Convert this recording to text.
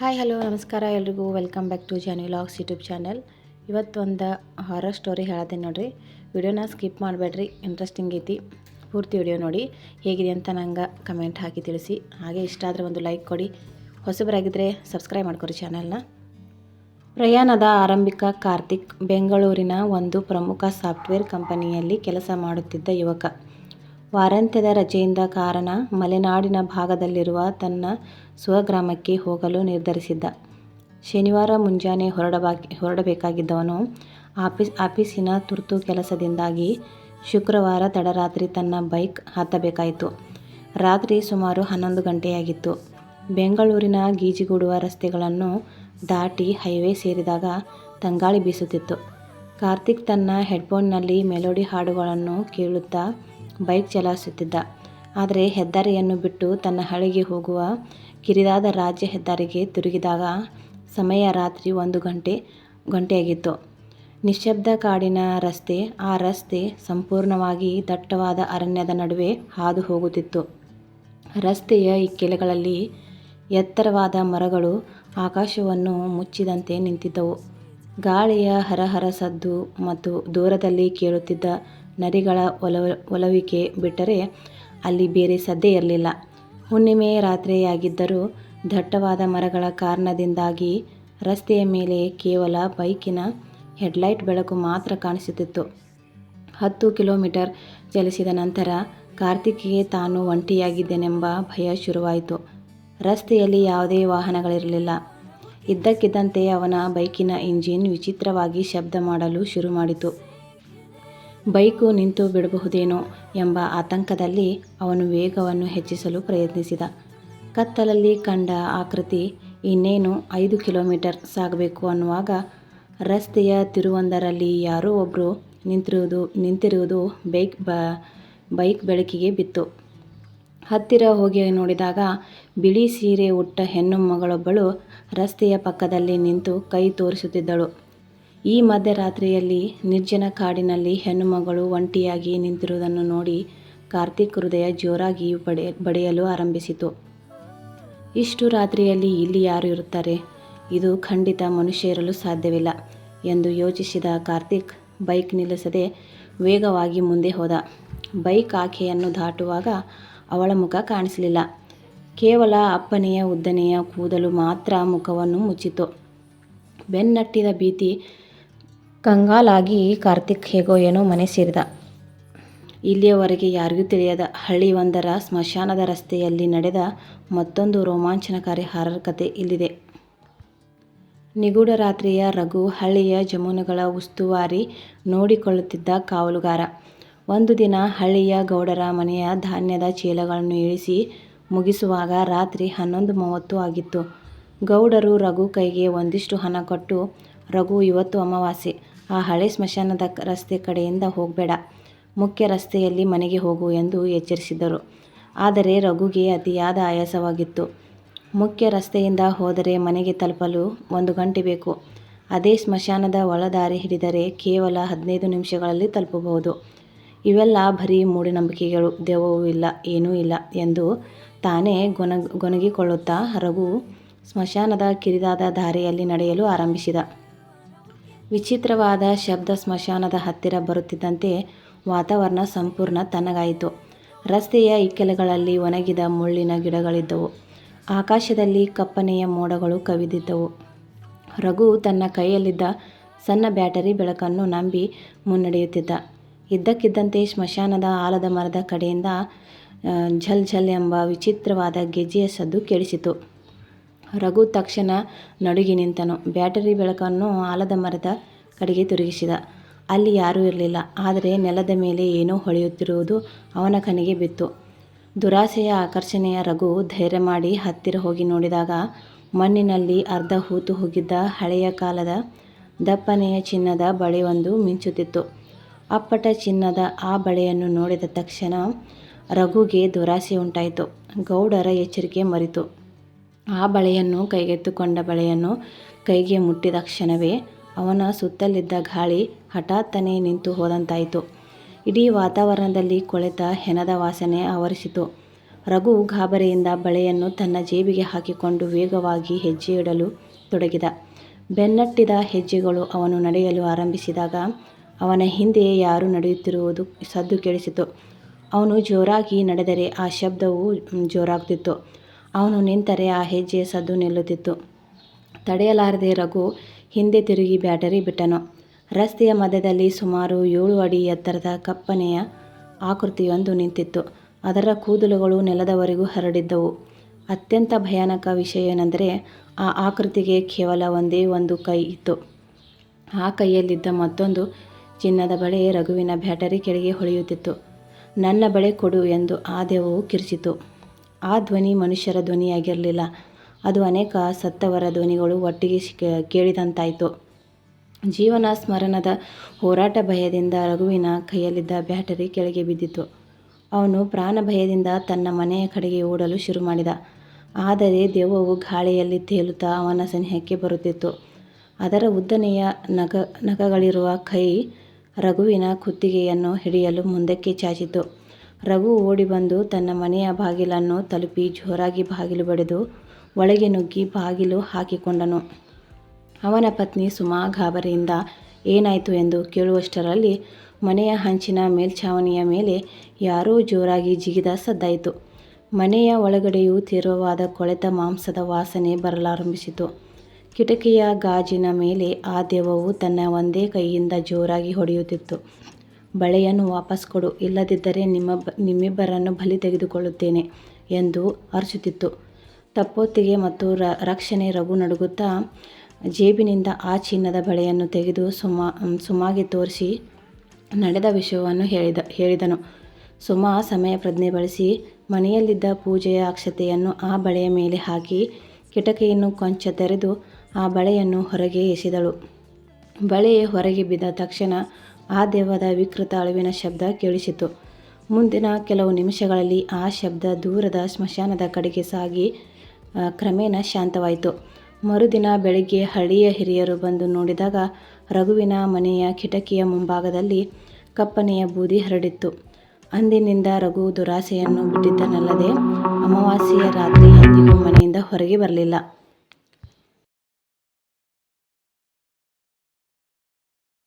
Hi hello ನಮಸ್ಕಾರ ಎಲ್ರಿಗೂ welcome back to Johnny vlogs YouTube channel. ಇವತ್ತು ಒಂದು ಹಾರರ್ ಸ್ಟೋರಿ ಹೇಳತ್ತೀನಿ ನೋಡಿರಿ. ವಿಡಿಯೋನ ಸ್ಕಿಪ್ ಮಾಡಬೇಡ್ರಿ, ಇಂಟ್ರೆಸ್ಟಿಂಗ್ ಐತಿ. ಪೂರ್ತಿ ವಿಡಿಯೋ ನೋಡಿ ಹೇಗಿದೆ ಅಂತ ನಂಗೆ ಕಮೆಂಟ್ ಹಾಕಿ ತಿಳಿಸಿ. ಹಾಗೆ ಇಷ್ಟ ಆದರೆ ಒಂದು ಲೈಕ್ ಕೊಡಿ. ಹೊಸಬರಾಗಿದ್ದರೆ ಸಬ್ಸ್ಕ್ರೈಬ್ ಮಾಡ್ಕೊರಿ ಚಾನಲ್ನ. ಪ್ರಯಾಣದ ಆರಂಭಿಕ ಕಾರ್ತಿಕ್ ಬೆಂಗಳೂರಿನ ಒಂದು ಪ್ರಮುಖ ಸಾಫ್ಟ್ವೇರ್ ಕಂಪನಿಯಲ್ಲಿ ಕೆಲಸ ಮಾಡುತ್ತಿದ್ದ ಯುವಕ. ವಾರಾಂತ್ಯದ ರಜೆಯಿಂದ ಕಾರಣ ಮಲೆನಾಡಿನ ಭಾಗದಲ್ಲಿರುವ ತನ್ನ ಸ್ವಗ್ರಾಮಕ್ಕೆ ಹೋಗಲು ನಿರ್ಧರಿಸಿದ್ದ. ಶನಿವಾರ ಮುಂಜಾನೆ ಹೊರಡಬೇಕಾಗಿದ್ದವನು ಆಫೀಸಿನ ತುರ್ತು ಕೆಲಸದಿಂದಾಗಿ ಶುಕ್ರವಾರ ತಡರಾತ್ರಿ ತನ್ನ ಬೈಕ್ ಹತ್ತಬೇಕಾಯಿತು. ರಾತ್ರಿ ಸುಮಾರು 11 ಗಂಟೆಯಾಗಿತ್ತು. ಬೆಂಗಳೂರಿನ ಗೀಜಿಗೂಡುವ ರಸ್ತೆಗಳನ್ನು ದಾಟಿ ಹೈವೇ ಸೇರಿದಾಗ ತಂಗಾಳಿ ಬೀಸುತ್ತಿತ್ತು. ಕಾರ್ತಿಕ್ ತನ್ನ ಹೆಡ್ಫೋನ್ನಲ್ಲಿ ಮೆಲೋಡಿ ಹಾಡುಗಳನ್ನು ಕೇಳುತ್ತಾ ಬೈಕ್ ಚಲಾಯಿಸುತ್ತಿದ್ದ. ಆದರೆ ಹೆದ್ದಾರಿಯನ್ನು ಬಿಟ್ಟು ತನ್ನ ಹಳ್ಳಿಗೆ ಹೋಗುವ ಕಿರಿದಾದ ರಾಜ್ಯ ಹೆದ್ದಾರಿಗೆ ತಿರುಗಿದಾಗ ಸಮಯ ರಾತ್ರಿ 1 ಗಂಟೆಯಾಗಿತ್ತು. ನಿಶ್ಶಬ್ದ ಕಾಡಿನ ರಸ್ತೆ. ಆ ರಸ್ತೆ ಸಂಪೂರ್ಣವಾಗಿ ದಟ್ಟವಾದ ಅರಣ್ಯದ ನಡುವೆ ಹಾದು ಹೋಗುತ್ತಿತ್ತು. ರಸ್ತೆಯ ಇಕ್ಕೆಲೆಗಳಲ್ಲಿ ಎತ್ತರವಾದ ಮರಗಳು ಆಕಾಶವನ್ನು ಮುಚ್ಚಿದಂತೆ ನಿಂತಿದ್ದವು. ಗಾಳಿಯ ಹರಹರ ಸದ್ದು ಮತ್ತು ದೂರದಲ್ಲಿ ಕೇಳುತ್ತಿದ್ದ ನರಿಗಳ ಒಲವಿಕೆ ಬಿಟ್ಟರೆ ಅಲ್ಲಿ ಬೇರೆ ಸದ್ದೇ ಇರಲಿಲ್ಲ. ಹುಣ್ಣಿಮೆ ರಾತ್ರಿಯಾಗಿದ್ದರೂ ದಟ್ಟವಾದ ಮರಗಳ ಕಾರಣದಿಂದಾಗಿ ರಸ್ತೆಯ ಮೇಲೆ ಕೇವಲ ಬೈಕಿನ ಹೆಡ್ಲೈಟ್ ಬೆಳಕು ಮಾತ್ರ ಕಾಣಿಸುತ್ತಿತ್ತು. 10 ಕಿಲೋಮೀಟರ್ ಚಲಿಸಿದ ನಂತರ ಕಾರ್ತಿಕ್ಗೆ ತಾನು ಒಂಟಿಯಾಗಿದ್ದೇನೆಂಬ ಭಯ ಶುರುವಾಯಿತು. ರಸ್ತೆಯಲ್ಲಿ ಯಾವುದೇ ವಾಹನಗಳಿರಲಿಲ್ಲ. ಇದ್ದಕ್ಕಿದ್ದಂತೆ ಅವನ ಬೈಕಿನ ಇಂಜಿನ್ ವಿಚಿತ್ರವಾಗಿ ಶಬ್ದ ಮಾಡಲು ಶುರು ಮಾಡಿತು. ಬೈಕು ನಿಂತು ಬಿಡಬಹುದೇನೋ ಎಂಬ ಆತಂಕದಲ್ಲಿ ಅವನು ವೇಗವನ್ನು ಹೆಚ್ಚಿಸಲು ಪ್ರಯತ್ನಿಸಿದ. ಕತ್ತಲಲ್ಲಿ ಕಂಡ ಆಕೃತಿ ಇನ್ನೇನು 5 ಕಿಲೋಮೀಟರ್ ಸಾಗಬೇಕು ಅನ್ನುವಾಗ ರಸ್ತೆಯ ತಿರುವೊಂದರಲ್ಲಿ ಯಾರೋ ಒಬ್ಬರು ನಿಂತಿರುವುದು ಬೈಕ್ ಬೆಳಕಿಗೆ ಬಿತ್ತು. ಹತ್ತಿರ ಹೋಗಿ ನೋಡಿದಾಗ ಬಿಳಿ ಸೀರೆ ಉಟ್ಟ ಹೆಣ್ಣು ಮಗಳೊಬ್ಬಳು ರಸ್ತೆಯ ಪಕ್ಕದಲ್ಲಿ ನಿಂತು ಕೈ ತೋರಿಸುತ್ತಿದ್ದಳು. ಈ ಮಧ್ಯರಾತ್ರಿಯಲ್ಲಿ ನಿರ್ಜನ ಕಾಡಿನಲ್ಲಿ ಹೆಣ್ಣುಮಗಳು ಒಂಟಿಯಾಗಿ ನಿಂತಿರುವುದನ್ನು ನೋಡಿ ಕಾರ್ತಿಕ್ ಹೃದಯ ಜೋರಾಗಿ ಬಡಿಯಲು ಆರಂಭಿಸಿತು. ಇಷ್ಟು ರಾತ್ರಿಯಲ್ಲಿ ಇಲ್ಲಿ ಯಾರು ಇರುತ್ತಾರೆ? ಇದು ಖಂಡಿತ ಮನುಷ್ಯ ಇರಲು ಸಾಧ್ಯವಿಲ್ಲ ಎಂದು ಯೋಚಿಸಿದ ಕಾರ್ತಿಕ್ ಬೈಕ್ ನಿಲ್ಲಿಸದೆ ವೇಗವಾಗಿ ಮುಂದೆ ಹೋದ. ಬೈಕ್ ಆಕೆಯನ್ನು ದಾಟುವಾಗ ಅವಳ ಮುಖ ಕಾಣಿಸಲಿಲ್ಲ. ಕೇವಲ ಅಪ್ಪನೆಯ ಉದ್ದನೆಯ ಕೂದಲು ಮಾತ್ರ ಮುಖವನ್ನು ಮುಚ್ಚಿತು. ಬೆನ್ನಟ್ಟಿದ ಭೀತಿ ಕಂಗಾಲಾಗಿ ಕಾರ್ತಿಕ್ ಹೇಗೋ ಏನೋ ಮನೆ ಸೇರಿದ. ಇಲ್ಲಿಯವರೆಗೆ ಯಾರಿಗೂ ತಿಳಿಯದ ಹಳ್ಳಿಯೊಂದರ ಸ್ಮಶಾನದ ರಸ್ತೆಯಲ್ಲಿ ನಡೆದ ಮತ್ತೊಂದು ರೋಮಾಂಚನಕಾರಿ ಹಾರರ್ ಕತೆ ಇಲ್ಲಿದೆ. ನಿಗೂಢ ರಾತ್ರಿಯ ರಘು ಹಳ್ಳಿಯ ಜಮೀನುಗಳ ಉಸ್ತುವಾರಿ ನೋಡಿಕೊಳ್ಳುತ್ತಿದ್ದ ಕಾವಲುಗಾರ. ಒಂದು ದಿನ ಹಳ್ಳಿಯ ಗೌಡರ ಮನೆಯ ಧಾನ್ಯದ ಚೀಲಗಳನ್ನು ಇಳಿಸಿ ಮುಗಿಸುವಾಗ ರಾತ್ರಿ 11:30 ಆಗಿತ್ತು. ಗೌಡರು ರಘು ಕೈಗೆ ಒಂದಿಷ್ಟು ಹಣ ಕೊಟ್ಟು, ರಘು, ಇವತ್ತು ಅಮಾವಾಸ್ಯೆ, ಆ ಹಳೆ ಸ್ಮಶಾನದ ರಸ್ತೆ ಕಡೆಯಿಂದ ಹೋಗಬೇಡ, ಮುಖ್ಯ ರಸ್ತೆಯಲ್ಲಿ ಮನೆಗೆ ಹೋಗು ಎಂದು ಎಚ್ಚರಿಸಿದ್ದರು. ಆದರೆ ರಘುಗೆ ಅತಿಯಾದ ಆಯಾಸವಾಗಿತ್ತು. ಮುಖ್ಯ ರಸ್ತೆಯಿಂದ ಹೋದರೆ ಮನೆಗೆ ತಲುಪಲು 1 ಗಂಟೆ ಬೇಕು. ಅದೇ ಸ್ಮಶಾನದ ಒಳದಾರಿ ಹಿಡಿದರೆ ಕೇವಲ 15 ನಿಮಿಷಗಳಲ್ಲಿ ತಲುಪಬಹುದು. ಇವೆಲ್ಲ ಬರೀ ಮೂಢನಂಬಿಕೆಗಳು, ದೆವ್ವವೂ ಇಲ್ಲ, ಏನೂ ಇಲ್ಲ ಎಂದು ತಾನೇ ಗೊಣಗಿಕೊಳ್ಳುತ್ತಾ ರಘು ಸ್ಮಶಾನದ ಕಿರಿದಾದ ದಾರಿಯಲ್ಲಿ ನಡೆಯಲು ಆರಂಭಿಸಿದ. ವಿಚಿತ್ರವಾದ ಶಬ್ದ ಸ್ಮಶಾನದ ಹತ್ತಿರ ಬರುತ್ತಿದ್ದಂತೆ ವಾತಾವರಣ ಸಂಪೂರ್ಣ ತಣ್ಣಗಾಯಿತು. ರಸ್ತೆಯ ಇಕ್ಕೆಲೆಗಳಲ್ಲಿ ಒಣಗಿದ ಮುಳ್ಳಿನ ಗಿಡಗಳಿದ್ದವು. ಆಕಾಶದಲ್ಲಿ ಕಪ್ಪನೆಯ ಮೋಡಗಳು ಕವಿದಿದ್ದವು. ರಘು ತನ್ನ ಕೈಯಲ್ಲಿದ್ದ ಸಣ್ಣ ಬ್ಯಾಟರಿ ಬೆಳಕನ್ನು ನಂಬಿ ಮುನ್ನಡೆಯುತ್ತಿದ್ದ. ಇದ್ದಕ್ಕಿದ್ದಂತೆ ಸ್ಮಶಾನದ ಆಲದ ಮರದ ಕಡೆಯಿಂದ ಝಲ್ ಝಲ್ ಎಂಬ ವಿಚಿತ್ರವಾದ ಗೆಜ್ಜೆಯ ಸದ್ದು ಕೇಳಿಸಿತು. ರಘು ತಕ್ಷಣ ನಡುಗಿ ನಿಂತನು. ಬ್ಯಾಟರಿ ಬೆಳಕನ್ನು ಆಲದ ಮರದ ಕಡೆಗೆ ತಿರುಗಿಸಿದ. ಅಲ್ಲಿ ಯಾರೂ ಇರಲಿಲ್ಲ. ಆದರೆ ನೆಲದ ಮೇಲೆ ಏನೋ ಹೊಳೆಯುತ್ತಿರುವುದು ಅವನ ಕಣ್ಣಿಗೆ ಬಿತ್ತು. ದುರಾಸೆಯ ಆಕರ್ಷಣೆಯ ರಘು ಧೈರ್ಯ ಮಾಡಿ ಹತ್ತಿರ ಹೋಗಿ ನೋಡಿದಾಗ ಮಣ್ಣಿನಲ್ಲಿ ಅರ್ಧ ಹೂತು ಹೋಗಿದ್ದ ಹಳೆಯ ಕಾಲದ ದಪ್ಪನೆಯ ಚಿನ್ನದ ಬಳೆಯೊಂದು ಮಿಂಚುತ್ತಿತ್ತು. ಅಪ್ಪಟ ಚಿನ್ನದ ಆ ಬಳೆಯನ್ನು ನೋಡಿದ ತಕ್ಷಣ ರಘುಗೆ ದುರಾಸೆ ಉಂಟಾಯಿತು. ಗೌಡರ ಎಚ್ಚರಿಕೆ ಮರೆತು ಆ ಬಳೆಯನ್ನು ಕೈಗೆತ್ತಿಕೊಂಡ. ಬಳೆಯನ್ನು ಕೈಗೆ ಮುಟ್ಟಿದ ಕ್ಷಣವೇ ಅವನ ಸುತ್ತಲಿದ್ದ ಗಾಳಿ ಹಠಾತ್ತನೆ ನಿಂತು ಹೋದಂತಾಯಿತು. ಇಡೀ ವಾತಾವರಣದಲ್ಲಿ ಕೊಳೆತ ಹೆಣದ ವಾಸನೆ ಆವರಿಸಿತು. ರಘು ಗಾಬರಿಯಿಂದ ಬಳೆಯನ್ನು ತನ್ನ ಜೇಬಿಗೆ ಹಾಕಿಕೊಂಡು ವೇಗವಾಗಿ ಹೆಜ್ಜೆ ಇಡಲು ತೊಡಗಿದ. ಬೆನ್ನಟ್ಟಿದ ಹೆಜ್ಜೆಗಳು ಅವನು ನಡೆಯಲು ಆರಂಭಿಸಿದಾಗ ಅವನ ಹಿಂದೆ ಯಾರು ನಡೆಯುತ್ತಿರುವುದು ಸದ್ದು ಕೇಳಿಸಿತು. ಅವನು ಜೋರಾಗಿ ನಡೆದರೆ ಆ ಶಬ್ದವು ಜೋರಾಗುತ್ತಿತ್ತು. ಅವನು ನಿಂತರೆ ಆ ಹೆಜ್ಜೆಯ ಸದ್ದು ನಿಲ್ಲುತ್ತಿತ್ತು. ತಡೆಯಲಾರದೆ ರಘು ಹಿಂದೆ ತಿರುಗಿ ಬ್ಯಾಟರಿ ಬಿಟ್ಟನು. ರಸ್ತೆಯ ಮಧ್ಯದಲ್ಲಿ ಸುಮಾರು 7 ಅಡಿ ಎತ್ತರದ ಕಪ್ಪನೆಯ ಆಕೃತಿಯೊಂದು ನಿಂತಿತ್ತು. ಅದರ ಕೂದಲುಗಳು ನೆಲದವರೆಗೂ ಹರಡಿದ್ದವು. ಅತ್ಯಂತ ಭಯಾನಕ ವಿಷಯವೆಂದರೆ ಆ ಆಕೃತಿಗೆ ಕೇವಲ ಒಂದೇ ಒಂದು ಕೈ ಇತ್ತು. ಆ ಕೈಯಲ್ಲಿದ್ದ ಮತ್ತೊಂದು ಚಿನ್ನದ ಬಳೆ ರಘುವಿನ ಬ್ಯಾಟರಿ ಕೆಳಗೆ ಹೊಳೆಯುತ್ತಿತ್ತು. "ನನ್ನ ಬಳೆ ಕೊಡು" ಎಂದು ಆ ದೆವ್ವವು ಕಿರುಚಿತು. ಆ ಧ್ವನಿ ಮನುಷ್ಯರ ಧ್ವನಿಯಾಗಿರಲಿಲ್ಲ. ಅದು ಅನೇಕ ಸತ್ತವರ ಧ್ವನಿಗಳು ಒಟ್ಟಿಗೆ ಕೇಳಿದಂತಾಯಿತು. ಜೀವನ ಸ್ಮರಣದ ಹೋರಾಟ ಭಯದಿಂದ ರಘುವಿನ ಕೈಯಲ್ಲಿದ್ದ ಬ್ಯಾಟರಿ ಕೆಳಗೆ ಬಿದ್ದಿತು. ಅವನು ಪ್ರಾಣ ಭಯದಿಂದ ತನ್ನ ಮನೆಯ ಕಡೆಗೆ ಓಡಲು ಶುರು ಮಾಡಿದ. ಆದರೆ ದೆವ್ವವು ಗಾಳಿಯಲ್ಲಿ ತೇಲುತ್ತಾ ಅವನ ಸನಿಹಕ್ಕೆ ಬರುತ್ತಿತ್ತು. ಅದರ ಉದ್ದನೆಯ ನಖಗಳಿರುವ ಕೈ ರಘುವಿನ ಕುತ್ತಿಗೆಯನ್ನು ಹಿಡಿಯಲು ಮುಂದಕ್ಕೆ ಚಾಚಿತು. ರಘು ಓಡಿ ಬಂದು ತನ್ನ ಮನೆಯ ಬಾಗಿಲನ್ನು ತಲುಪಿ ಜೋರಾಗಿ ಬಾಗಿಲು ಬಡಿದು ಒಳಗೆ ನುಗ್ಗಿ ಬಾಗಿಲು ಹಾಕಿಕೊಂಡನು. ಅವನ ಪತ್ನಿ ಸುಮಾ ಗಾಬರಿಯಿಂದ ಏನಾಯಿತು ಎಂದು ಕೇಳುವಷ್ಟರಲ್ಲಿ ಮನೆಯ ಹಂಚಿನ ಮೇಲ್ಛಾವಣಿಯ ಮೇಲೆ ಯಾರೋ ಜೋರಾಗಿ ಜಿಗಿದ ಸದ್ದಾಯಿತು. ಮನೆಯ ಒಳಗಡೆಯೂ ತೀವ್ರವಾದ ಕೊಳೆತ ಮಾಂಸದ ವಾಸನೆ ಬರಲಾರಂಭಿಸಿತು. ಕಿಟಕಿಯ ಗಾಜಿನ ಮೇಲೆ ಆ ದೆವ್ವವು ತನ್ನ ಒಂದೇ ಕೈಯಿಂದ ಜೋರಾಗಿ ಹೊಡೆಯುತ್ತಿತ್ತು. "ಬಳೆಯನ್ನು ವಾಪಸ್ ಕೊಡು, ಇಲ್ಲದಿದ್ದರೆ ನಿಮ್ಮಿಬ್ಬರನ್ನು ಬಲಿ ತೆಗೆದುಕೊಳ್ಳುತ್ತೇನೆ" ಎಂದು ಅರಚುತ್ತಿತ್ತು. ತಪ್ಪೊತ್ತಿಗೆ ಮತ್ತು ರಕ್ಷಣೆ ರಘು ನಡುಗುತ್ತಾ ಜೇಬಿನಿಂದ ಆ ಚಿನ್ನದ ಬಳೆಯನ್ನು ತೆಗೆದು ಸುಮಾಗೆ ತೋರಿಸಿ ನಡೆದ ವಿಷಯವನ್ನು ಹೇಳಿದನು. ಸುಮಾ ಸಮಯ ಪ್ರಜ್ಞೆ ಬಳಸಿ ಮನೆಯಲ್ಲಿದ್ದ ಪೂಜೆಯ ಅಕ್ಷತೆಯನ್ನು ಆ ಬಳೆಯ ಮೇಲೆ ಹಾಕಿ ಕಿಟಕಿಯನ್ನು ಕೊಂಚ ತೆರೆದು ಆ ಬಳೆಯನ್ನು ಹೊರಗೆ ಎಸೆದಳು. ಬಳೆ ಹೊರಗೆ ಬಿದ್ದ ತಕ್ಷಣ ಆ ದೆವ್ವದ ವಿಕೃತ ಅಳುವಿನ ಶಬ್ದ ಕೇಳಿಸಿತು. ಮುಂದಿನ ಕೆಲವು ನಿಮಿಷಗಳಲ್ಲಿ ಆ ಶಬ್ದ ದೂರದ ಸ್ಮಶಾನದ ಕಡೆಗೆ ಸಾಗಿ ಕ್ರಮೇಣ ಶಾಂತವಾಯಿತು. ಮರುದಿನ ಬೆಳಿಗ್ಗೆ ಹಳ್ಳಿಯ ಹಿರಿಯರು ಬಂದು ನೋಡಿದಾಗ ರಘುವಿನ ಮನೆಯ ಕಿಟಕಿಯ ಮುಂಭಾಗದಲ್ಲಿ ಕಪ್ಪನೆಯ ಬೂದಿ ಹರಡಿತ್ತು. ಅಂದಿನಿಂದ ರಘು ದುರಾಸೆಯನ್ನು ಬಿಟ್ಟಿದ್ದನಲ್ಲದೆ ಅಮಾವಾಸ್ಯೆಯ ರಾತ್ರಿ ಎಂದಿಗೂ ಮನೆಯಿಂದ ಹೊರಗೆ ಬರಲಿಲ್ಲ.